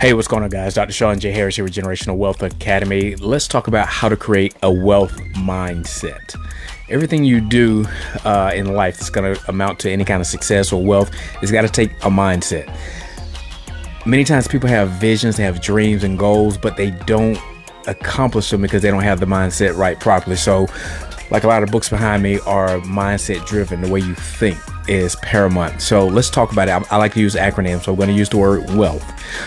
Hey, what's going on, guys? Dr. Sean J. Harris here with Generational Wealth Academy. Let's talk about how to create a wealth mindset. Everything you do in life that's going to amount to any kind of success or wealth has got to take a mindset. Many times people have visions, they have dreams and goals, but they don't accomplish them because they don't have the mindset right properly. So like a lot of books behind me are mindset driven. The way you think is paramount. So let's talk about it. I like to use acronyms, so I'm going to use the word wealth.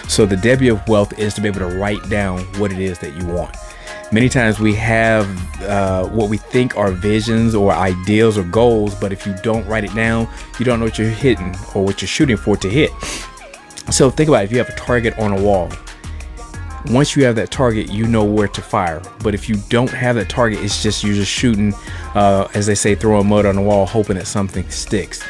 So the W of wealth is to be able to write down what it is that you want. Many times we have what we think are visions or ideals or goals, but if you don't write it down, you don't know what you're hitting or what you're shooting for to hit. So think about it. If you have a target on a wall, once you have that target, you know where to fire. But if you don't have that target, it's just you're just shooting, as they say, throwing mud on the wall, hoping that something sticks.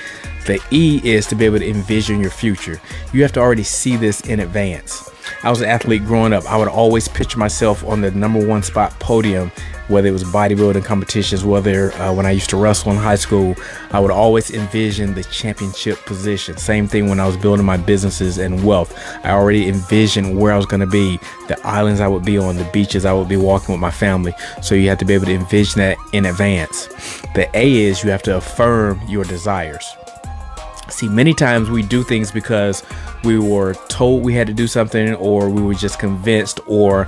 The E is to be able to envision your future. You have to already see this in advance. I was an athlete growing up. I would always picture myself on the #1 spot podium, whether it was bodybuilding competitions, whether when I used to wrestle in high school, I would always envision the championship position. Same thing when I was building my businesses and wealth. I already envisioned where I was going to be, the islands I would be on, the beaches I would be walking with my family. So you have to be able to envision that in advance. The A is you have to affirm your desires. See, many times we do things because we were told we had to do something, or we were just convinced, or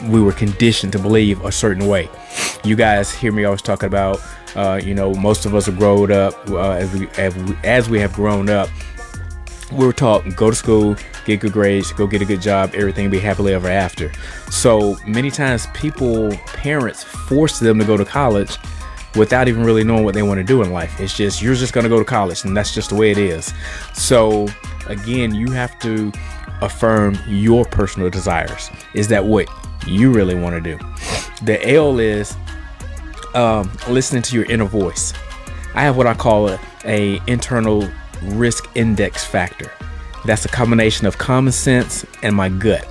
we were conditioned to believe a certain way. You guys hear me always talking about, most of us have grown up, as we have grown up, we were taught, go to school, get good grades, go get a good job, everything be happily ever after. So many times parents force them to go to college without even really knowing what they want to do in life. It's just, you're just going to go to college, and that's just the way it is. So again, you have to affirm your personal desires. Is that what you really want to do? The L is listening to your inner voice. I have what I call a internal risk index factor. That's a combination of common sense and my gut.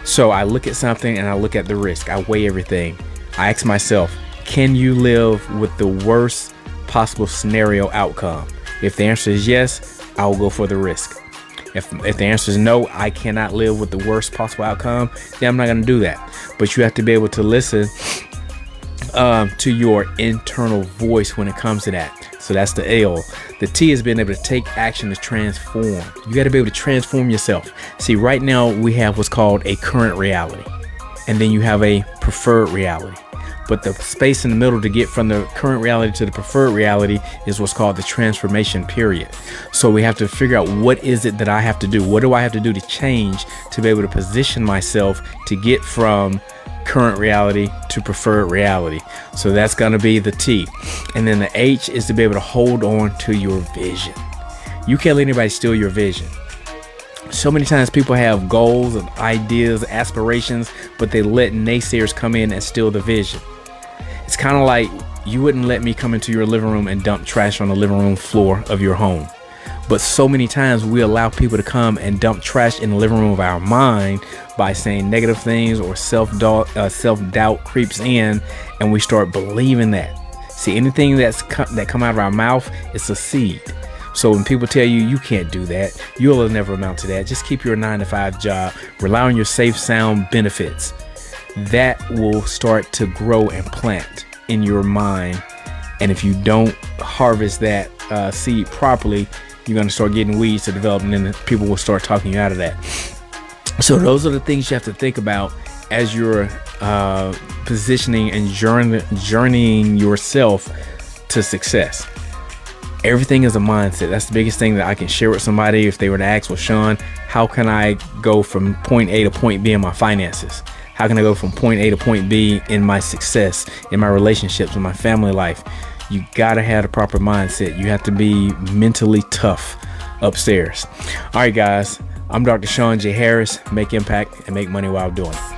So I look at something and I look at the risk. I weigh everything. I ask myself, can you live with the worst possible scenario outcome? If the answer is yes, I will go for the risk. If the answer is no, I cannot live with the worst possible outcome, then I'm not going to do that. But you have to be able to listen to your internal voice when it comes to that. So that's the L. The T is being able to take action to transform. You got to be able to transform yourself. See, right now we have what's called a current reality, and then you have a preferred reality. But the space in the middle to get from the current reality to the preferred reality is what's called the transformation period. So we have to figure out, what is it that I have to do? What do I have to do to change to be able to position myself to get from current reality to preferred reality? So that's going to be the T. And then the H is to be able to hold on to your vision. You can't let anybody steal your vision. So many times people have goals and ideas, aspirations, but they let naysayers come in and steal the vision. It's kind of like, you wouldn't let me come into your living room and dump trash on the living room floor of your home. But so many times we allow people to come and dump trash in the living room of our mind by saying negative things, or self-doubt creeps in, and we start believing that. See, anything that come out of our mouth, it's a seed. So when people tell you you can't do that, you'll never amount to that, just keep your 9-to-5 job, rely on your safe, sound benefits. That will start to grow and plant in your mind. And if you don't harvest that seed properly, you're going to start getting weeds to develop, and then people will start talking you out of that. So those are the things you have to think about as you're positioning and journeying yourself to success. Everything is a mindset. That's the biggest thing that I can share with somebody if they were to ask, well, Sean, how can I go from point A to point B in my finances? How can I go from point A to point B in my success, in my relationships, in my family life? You got to have the proper mindset. You have to be mentally tough upstairs. All right, guys, I'm Dr. Sean J. Harris. Make impact and make money while doing it.